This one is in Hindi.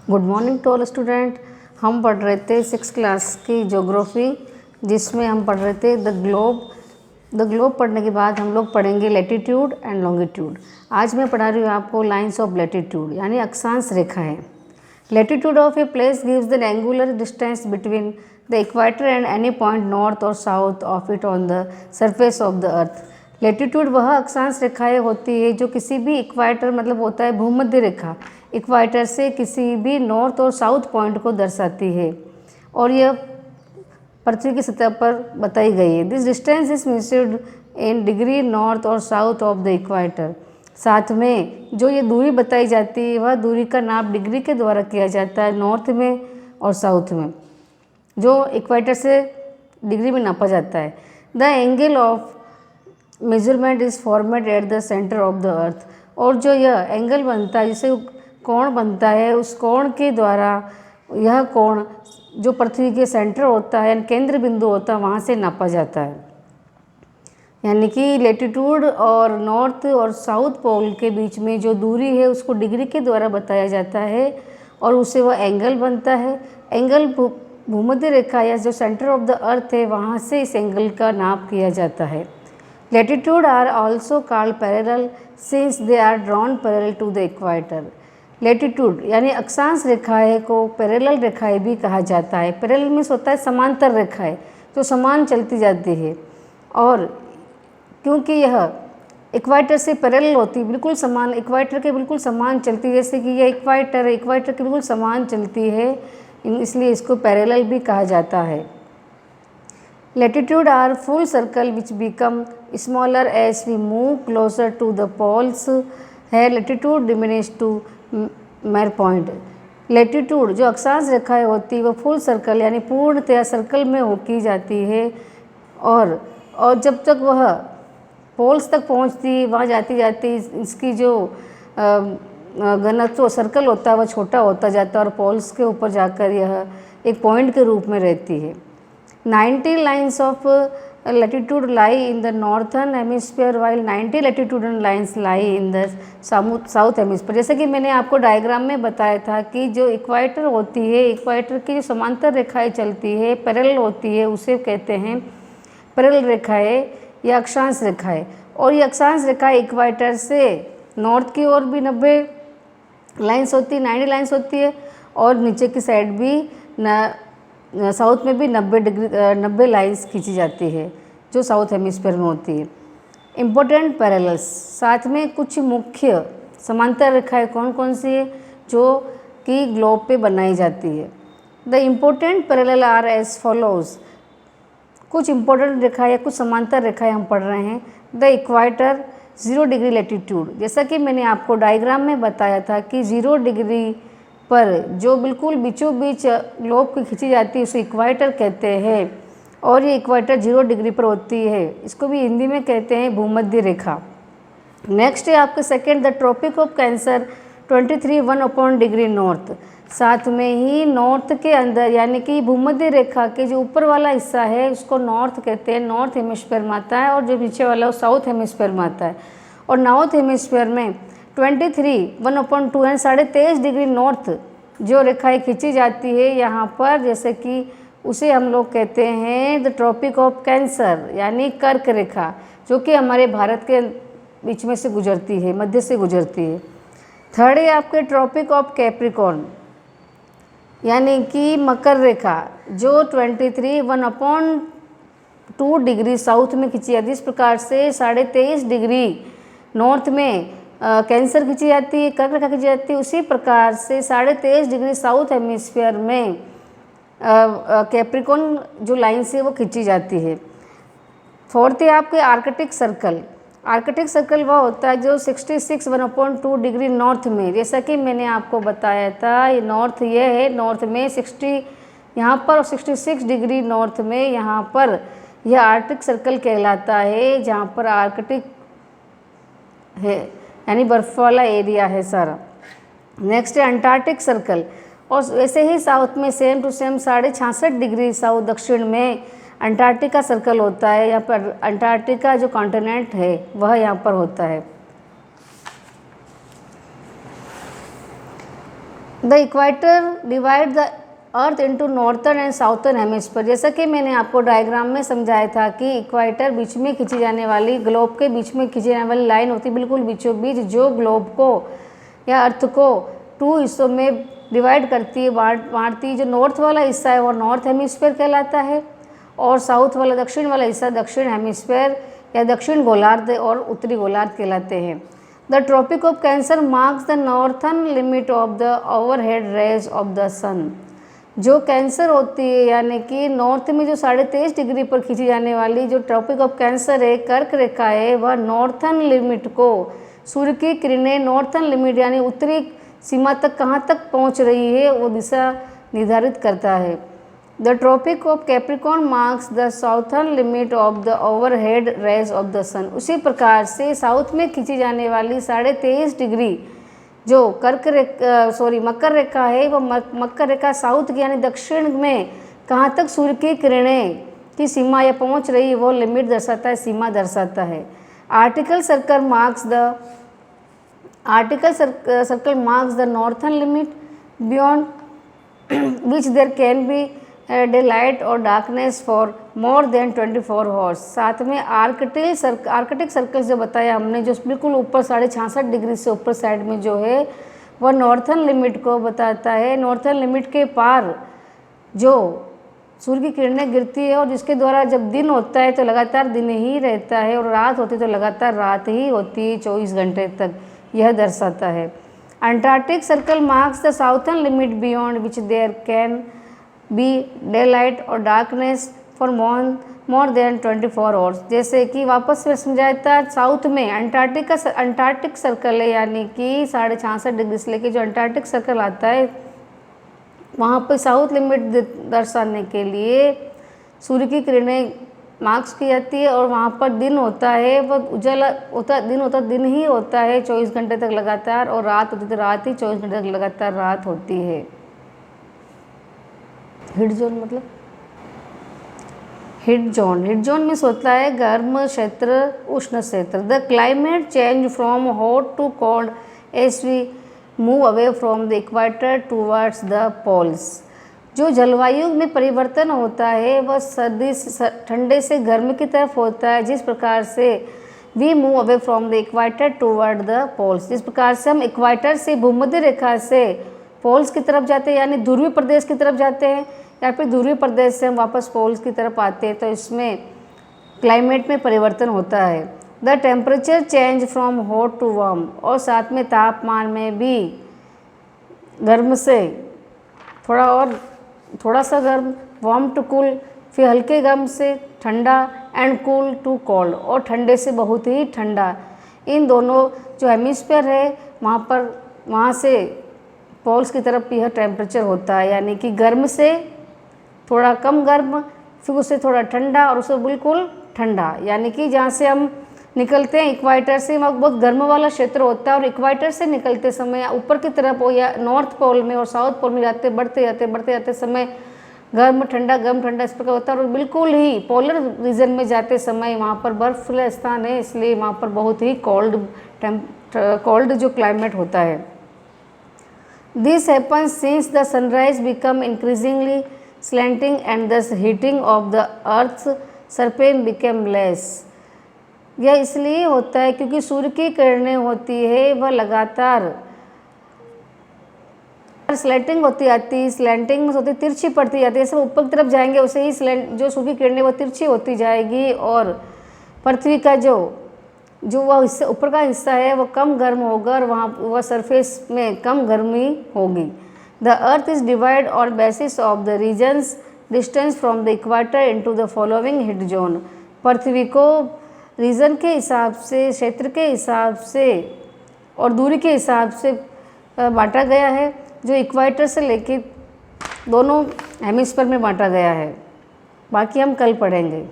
Good morning to all student. हम पढ़ रहे थे 6 क्लास की ज्योग्राफी, जिसमें हम पढ़ रहे थे द ग्लोब। द ग्लोब पढ़ने के बाद हम लोग पढ़ेंगे लैटिट्यूड एंड लॉन्गिट्यूड। आज मैं पढ़ा रही हूँ आपको लाइन्स ऑफ लैटिट्यूड यानी अक्षांश रेखाएं। Latitude of a place gives the angular distance between the equator and any point north और south of it on the surface of the earth. Latitude वह अक्षांश रेखाएं होती है जो किसी भी इक्वेटर मतलब होता है भूमध्य रेखा, इक्वेटर से किसी भी नॉर्थ और साउथ पॉइंट को दर्शाती है और यह पृथ्वी की सतह पर बताई गई है। This distance is measured in degree north और साउथ ऑफ द इक्वेटर। साथ में जो ये दूरी बताई जाती है वह दूरी का नाप डिग्री के द्वारा किया जाता है, नॉर्थ में और साउथ में, जो इक्वेटर से डिग्री में नापा जाता है। The angle of measurement is formed at the centre of the अर्थ। और जो यह एंगल बनता है, जिसे कोण बनता है, उस कोण के द्वारा यह कोण जो पृथ्वी के सेंटर होता है, केंद्र बिंदु होता है, वहाँ से नापा जाता है। यानी कि लैटिट्यूड और नॉर्थ और साउथ पोल के बीच में जो दूरी है उसको डिग्री के द्वारा बताया जाता है और उससे वह एंगल बनता है। एंगल भूमध्य रेखा या जो सेंटर ऑफ द अर्थ है वहाँ से इस एंगल का नाप किया जाता है। Latitude are also called parallel since they are drawn parallel to the equator. Latitude यानी अक्षांश रेखाएं को पैरेलल रेखाएं भी कहा जाता है। पैरेलल मीन्स होता है समांतर रेखाएं जो समान चलती जाती है, और क्योंकि यह इक्वेटर से पैरेलल होती है, बिल्कुल समान, इक्वेटर के बिल्कुल समान चलती है, जैसे कि यह इक्वेटर है, इक्वेटर के बिल्कुल समान चलती है, इसलिए इसको पैरेलल भी कहा जाता है। Latitude are full circle which become smaller as we move closer to the poles है। Latitude diminish to mere point. Latitude जो अक्षांश रेखाएं होती है वह फुल सर्कल यानी पूर्णतया सर्कल में हो की जाती है, और जब तक वह पोल्स तक पहुंचती, वहाँ जाती जाती इसकी जो घनत्व सर्कल होता है वह छोटा होता जाता है और पोल्स के ऊपर जाकर यह एक पॉइंट के रूप में रहती है। 90 lines of latitude lie in the northern hemisphere while 90 latitudinal lines lie in the south hemisphere। जैसे कि मैंने आपको डायग्राम में बताया था कि जो इक्वेटर होती है, इक्वेटर की जो समांतर रेखाएं चलती है, पैरेलल होती है, उसे कहते हैं पैरेलल रेखाएं या अक्षांश रेखाएं। और ये अक्षांश रेखाएं इक्वेटर से नॉर्थ की ओर भी 90 लाइन्स होती है, 90 लाइन्स होती है, और नीचे की साइड भी साउथ में भी 90 लाइन्स खींची जाती है जो साउथ हेमिस्फीयर में होती है। इम्पोर्टेंट पैरेलल्स, साथ में कुछ मुख्य समांतर रेखाएं कौन कौन सी है जो कि ग्लोब पे बनाई जाती है। The important parallel are as follows. कुछ इम्पोर्टेंट रेखाएं या कुछ समांतर रेखाएं हम पढ़ रहे हैं। द इक्वेटर 0 डिग्री लैटिट्यूड, जैसा कि मैंने आपको डायग्राम में बताया था कि 0 डिग्री पर जो बिल्कुल बीचों बीच ग्लोब की खींची जाती है उसे इक्वेटर कहते हैं, और ये इक्वेटर 0 डिग्री पर होती है। इसको भी हिंदी में कहते हैं भूमध्य रेखा। नेक्स्ट है आपके second, the tropic of cancer 23 1 degree north. साथ में ही नॉर्थ के अंदर यानी कि भूमध्य रेखा के जो ऊपर वाला हिस्सा है उसको नॉर्थ कहते हैं, नॉर्थ हेमिस्फीयर में आता है, और जो नीचे वाला वो साउथ हेमिस्फीयर में आता है। और नॉर्थ हेमिस्फीयर में 23 1/2 यानी 23.5 डिग्री नॉर्थ जो रेखाएं खींची जाती है यहाँ पर, जैसे कि उसे हम लोग कहते हैं द ट्रॉपिक ऑफ कैंसर यानी कर्क रेखा, जो कि हमारे भारत के बीच में से गुजरती है, मध्य से गुजरती है। थर्ड है आपके ट्रॉपिक ऑफ कैप्रिकॉर्न यानी कि मकर रेखा, जो 23 1/2 डिग्री साउथ में खींची जाती है। इस प्रकार से 23.5 डिग्री नॉर्थ में कैंसर खींची जाती है, कर्क रेखा खींची जाती है, उसी प्रकार से 23.5 डिग्री साउथ हेमिस्फीयर में कैप्रिकॉर्न जो लाइन से वो खींची जाती है। फोर्थ है आपके आर्कटिक सर्कल। आर्कटिक सर्कल वह होता है जो 66 1/2 डिग्री नॉर्थ में, जैसा कि मैंने आपको बताया था, ये नॉर्थ ये है, नॉर्थ में 60 यहाँ पर और 66 डिग्री नॉर्थ में यहाँ पर यह आर्कटिक सर्कल कहलाता है, जहाँ पर आर्कटिक है यानी बर्फ वाला एरिया है सारा। नेक्स्ट है अंटार्कटिक सर्कल, और वैसे ही साउथ में same to same 66.5 degree south दक्षिण में अंटार्कटिका सर्कल होता है। यहाँ पर अंटार्कटिका जो कॉन्टिनेंट है वह यहाँ पर होता है। The equator divide the earth into northern and southern hemisphere. जैसा कि मैंने आपको डायग्राम में समझाया था कि इक्वाटर बीच में खींची जाने वाली, ग्लोब के बीच में खींची जाने वाली लाइन होती है बिल्कुल बीचों बीच, जो ग्लोब को या अर्थ को 2 हिस्सों में डिवाइड करती है, बांटती है। जो नॉर्थ वाला हिस्सा है वो नॉर्थ हेमिस्फीयर कहलाता है और साउथ वाला, दक्षिण वाला हिस्सा दक्षिण हेमिस्फीयर या दक्षिण गोलार्ध और उत्तरी गोलार्ध कहलाते हैं। The tropic of Cancer marks the northern limit of the overhead rays of the sun. जो कैंसर होती है यानी कि नॉर्थ में जो 23.5 डिग्री पर खींची जाने वाली जो ट्रॉपिक ऑफ कैंसर है, कर्क रेखा है, वह नॉर्थर्न लिमिट को, सूर्य की किरणें नॉर्थर्न लिमिट यानी उत्तरी सीमा तक कहाँ तक पहुँच रही है वो दिशा निर्धारित करता है। The tropic of Capricorn marks the southern limit of the overhead rays of the sun. उसी प्रकार से साउथ में खींची जाने वाली 23.5 डिग्री जो मकर रेखा है, वो मकर रेखा साउथ की यानी दक्षिण में कहाँ तक सूर्य की किरणें की सीमा या पहुँच रही है वो लिमिट दर्शाता है, सीमा दर्शाता है। Arctic circle marks the northern limit beyond which there can be daylight और darkness for more than 24 hours. साथ में आर्कटिक सर्कल जो बताया हमने, जो बिल्कुल ऊपर 66.5 डिग्री से ऊपर साइड में जो है वह नॉर्थर्न लिमिट को बताता है। नॉर्थर्न लिमिट के पार जो सूर्य की किरणें गिरती है और जिसके द्वारा जब दिन होता है तो लगातार दिन ही रहता है और रात होती है तो लगातार रात ही होती है 24 घंटे तक, यह दर्शाता है। Antarctic circle marks the southern limit beyond which there can be daylight और darkness for more than 24 hours. जैसे कि वापस से समझाया था, साउथ में अंटार्कटिक सर्कल है यानी कि 66.5 डिग्री से लेके जो अंटार्कटिक सर्कल आता है वहाँ पर साउथ लिमिट दर्शाने के लिए सूर्य की किरणें मार्क्स की जाती है और वहाँ पर दिन होता है, वह उजाला होता दिन ही होता है 24 घंटे तक लगातार, और रात होती तो रात ही 24 घंटे तक लगातार रात होती है। हिट जोन मतलब हिट जोन में होता है गर्म क्षेत्र, उष्ण क्षेत्र। The climate change from hot to cold as we move away from the equator towards the poles. जो जलवायु में परिवर्तन होता है वह ठंडे से गर्म की तरफ होता है, जिस प्रकार से we move away from the equator toward the poles. जिस प्रकार से हम इक्वेटर से, भूमध्य रेखा से पोल्स की तरफ जाते हैं यानी ध्रुवीय प्रदेश की तरफ जाते हैं, या फिर ध्रुवीय प्रदेश से हम वापस पोल्स की तरफ आते हैं, तो इसमें क्लाइमेट में परिवर्तन होता है। The temperature change from hot to warm, और साथ में तापमान में भी गर्म से थोड़ा सा गर्म, वार्म टू कूल, फिर हल्के गर्म से ठंडा, एंड कूल टू कोल्ड, और ठंडे से बहुत ही ठंडा। इन दोनों जो हेमिस्फीयर है वहाँ से पोल्स की तरफ यह टेम्परेचर होता है, यानी कि गर्म से थोड़ा कम गर्म, फिर उससे थोड़ा ठंडा और उससे बिल्कुल ठंडा। यानी कि जहाँ से हम निकलते हैं इक्वेटर से, वहाँ बहुत गर्म वाला क्षेत्र होता है, और इक्वेटर से निकलते समय ऊपर की तरफ हो या नॉर्थ पोल में और साउथ पोल में बढ़ते जाते समय गर्म ठंडा इस प्रकार होता है। और बिल्कुल ही पोलर रीजन में जाते समय वहाँ पर बर्फीला स्थान है, इसलिए वहाँ पर बहुत ही कोल्ड जो क्लाइमेट होता है। This happens since the sunrise become increasingly slanting and thus heating of the earth's surface became less। यह इसलिए होता है क्योंकि सूर्य की किरणें होती है वह लगातार स्लैंटिंग होती जाती है, स्लैंटिंग में होती तिरछी पड़ती जाती है। जैसे ऊपर की तरफ जाएंगे उसे ही जो सूर्य की किरणें वो तिरछी होती जाएगी, और पृथ्वी का जो वह हिस्सा ऊपर का हिस्सा है वो कम गर्म होगा और वह सरफेस में कम गर्मी होगी। The earth is divided on basis of the region's distance from the equator into the following heat zone। पृथ्वी को रीजन के हिसाब से, क्षेत्र के हिसाब से और दूरी के हिसाब से बांटा गया है, जो इक्वेटर से लेके दोनों हेमिस्फीयर में बांटा गया है। बाकी हम कल पढ़ेंगे।